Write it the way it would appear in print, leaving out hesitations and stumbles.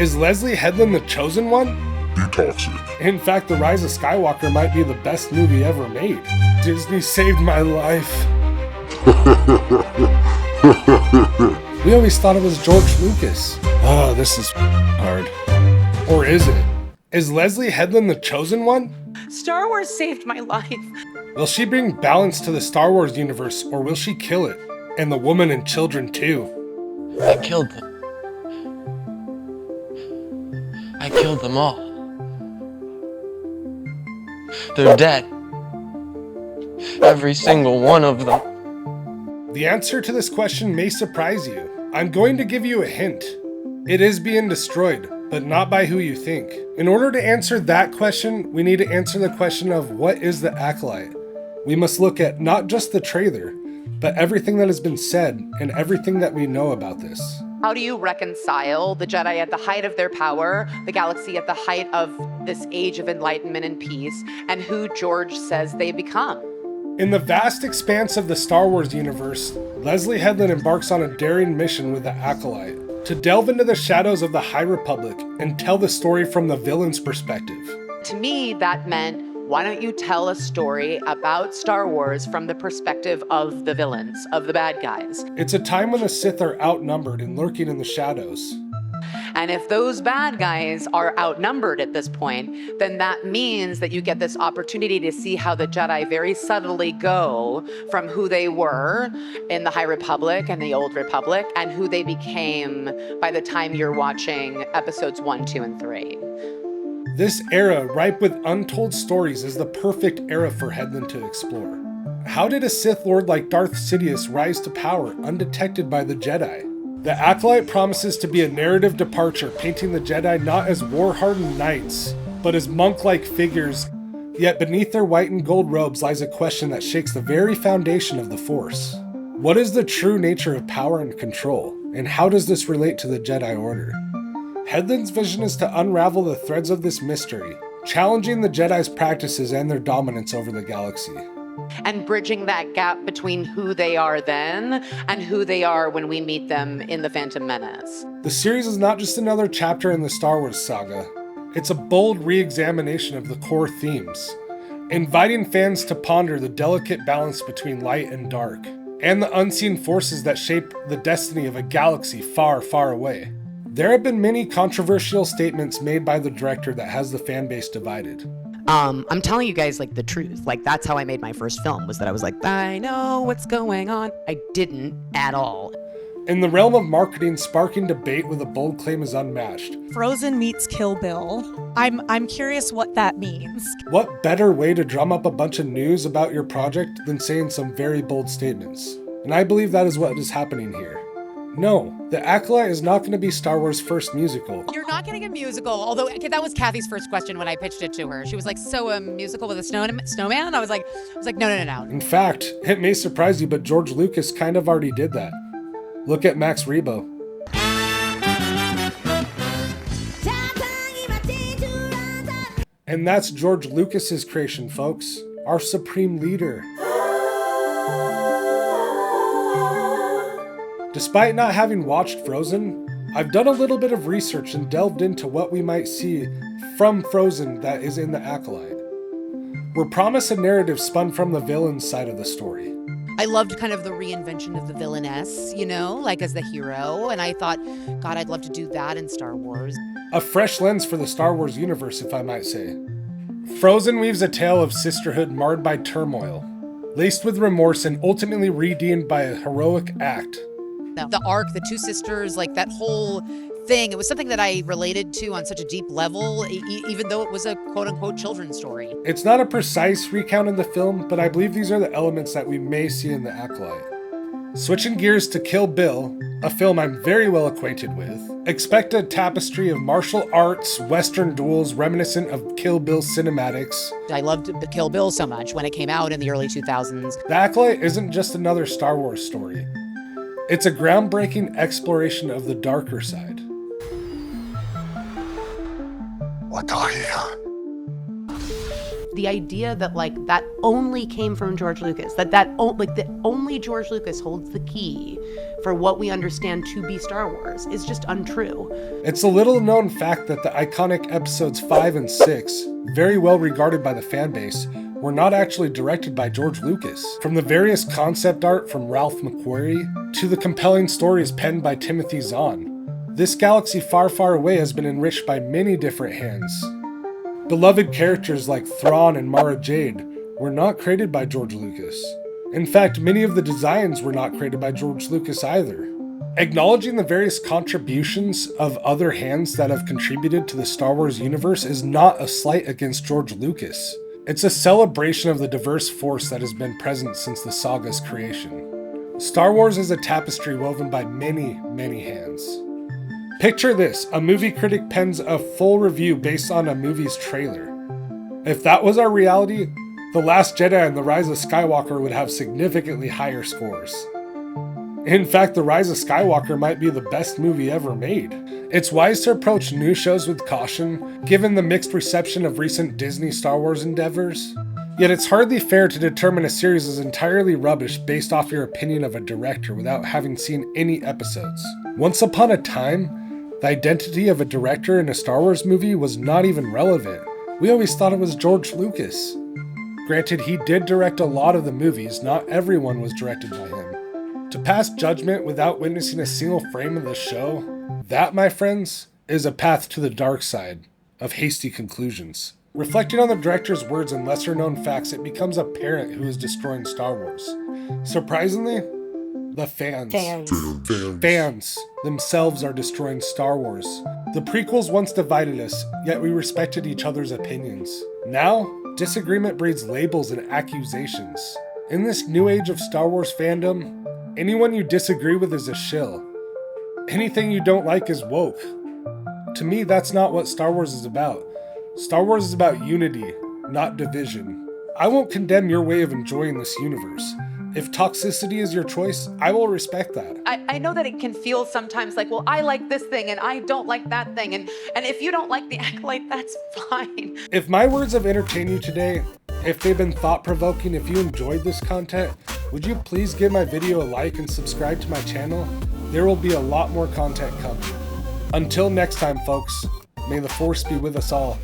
Is Leslye Headland the chosen one? Be toxic. In fact, The Rise of Skywalker might be the best movie ever made. Disney saved my life. We always thought it was George Lucas. Oh, this is hard. Or is it? Is Leslye Headland the chosen one? Star Wars saved my life. Will she bring balance to the Star Wars universe, or will she kill it? And the woman and children too. I killed them. I killed them all. They're dead. Every single one of them. The answer to this question may surprise you. I'm going to give you a hint. It is being destroyed, but not by who you think. In order to answer that question, we need to answer the question of what is the Acolyte? We must look at not just the trailer, but everything that has been said and everything that we know about this. How do you reconcile the Jedi at the height of their power, the galaxy at the height of this age of enlightenment and peace, and who George says they become? In the vast expanse of the Star Wars universe, Leslye Headland embarks on a daring mission with the Acolyte to delve into the shadows of the High Republic and tell the story from the villain's perspective. To me, that meant, why don't you tell a story about Star Wars from the perspective of the villains, of the bad guys? It's a time when the Sith are outnumbered and lurking in the shadows. And if those bad guys are outnumbered at this point, then that means that you get this opportunity to see how the Jedi very subtly go from who they were in the High Republic and the Old Republic and who they became by the time you're watching episodes 1, 2, and 3. This era, ripe with untold stories, is the perfect era for Headland to explore. How did a Sith Lord like Darth Sidious rise to power undetected by the Jedi? The Acolyte promises to be a narrative departure, painting the Jedi not as war-hardened knights, but as monk-like figures. Yet beneath their white and gold robes lies a question that shakes the very foundation of the Force. What is the true nature of power and control, and how does this relate to the Jedi Order? Headland's vision is to unravel the threads of this mystery, challenging the Jedi's practices and their dominance over the galaxy. And bridging that gap between who they are then and who they are when we meet them in The Phantom Menace. The series is not just another chapter in the Star Wars saga. It's a bold re-examination of the core themes, inviting fans to ponder the delicate balance between light and dark, and the unseen forces that shape the destiny of a galaxy far, far away. There have been many controversial statements made by the director that has the fan base divided. I'm telling you guys, like, the truth. Like, that's how I made my first film, was that I was like, I know what's going on. I didn't at all. In the realm of marketing, sparking debate with a bold claim is unmatched. Frozen meets Kill Bill. I'm curious what that means. What better way to drum up a bunch of news about your project than saying some very bold statements? And I believe that is what is happening here. No, The Acolyte is not going to be Star Wars' first musical. You're not getting a musical, although that was Kathy's first question when I pitched it to her. She was like, so a musical with a snowman? I was like, no. In fact, it may surprise you, but George Lucas kind of already did that. Look at Max Rebo. And that's George Lucas's creation, folks. Our supreme leader. Despite not having watched Frozen, I've done a little bit of research and delved into what we might see from Frozen that is in The Acolyte. We're promised a narrative spun from the villain's side of the story. I loved kind of the reinvention of the villainess, like as the hero. And I thought, God, I'd love to do that in Star Wars. A fresh lens for the Star Wars universe, if I might say. Frozen weaves a tale of sisterhood marred by turmoil, laced with remorse and ultimately redeemed by a heroic act. The arc, the two sisters, like that whole thing, it was something that I related to on such a deep level, even though it was a quote-unquote children's story. It's not a precise recount in the film, but I believe these are the elements that we may see in The Acolyte. Switching gears to Kill Bill, a film I'm very well acquainted with, expect a tapestry of martial arts, western duels reminiscent of Kill Bill cinematics. I loved Kill Bill so much when it came out in the early 2000s. The Acolyte isn't just another Star Wars story. It's a groundbreaking exploration of the darker side. the idea that like that only came from George Lucas, that only George Lucas holds the key for what we understand to be Star Wars is just untrue. It's a little known fact that the iconic episodes 5 and 6, very well regarded by the fan base, were not actually directed by George Lucas. From the various concept art from Ralph McQuarrie to the compelling stories penned by Timothy Zahn, this galaxy far, far away has been enriched by many different hands. Beloved characters like Thrawn and Mara Jade were not created by George Lucas. In fact, many of the designs were not created by George Lucas either. Acknowledging the various contributions of other hands that have contributed to the Star Wars universe is not a slight against George Lucas. It's a celebration of the diverse force that has been present since the saga's creation. Star Wars is a tapestry woven by many, many hands. Picture this, a movie critic pens a full review based on a movie's trailer. If that was our reality, The Last Jedi and The Rise of Skywalker would have significantly higher scores. In fact, The Rise of Skywalker might be the best movie ever made. It's wise to approach new shows with caution, given the mixed reception of recent Disney Star Wars endeavors. Yet it's hardly fair to determine a series is entirely rubbish based off your opinion of a director without having seen any episodes. Once upon a time, the identity of a director in a Star Wars movie was not even relevant. We always thought it was George Lucas. Granted, he did direct a lot of the movies, not everyone was directed by him. To pass judgment without witnessing a single frame of the show, that, my friends, is a path to the dark side of hasty conclusions. Reflecting on the director's words and lesser-known facts, it becomes apparent who is destroying Star Wars. Surprisingly, the fans. Fans themselves are destroying Star Wars. The prequels once divided us, yet we respected each other's opinions. Now, disagreement breeds labels and accusations. In this new age of Star Wars fandom, anyone you disagree with is a shill. Anything you don't like is woke. To me, that's not what Star Wars is about. Star Wars is about unity, not division. I won't condemn your way of enjoying this universe. If toxicity is your choice, I will respect that. I know that it can feel sometimes like, well, I like this thing and I don't like that thing. And if you don't like the Acolyte, that's fine. If my words have entertained you today, if they've been thought-provoking, if you enjoyed this content, would you please give my video a like and subscribe to my channel? There will be a lot more content coming. Until next time, folks, may the Force be with us all.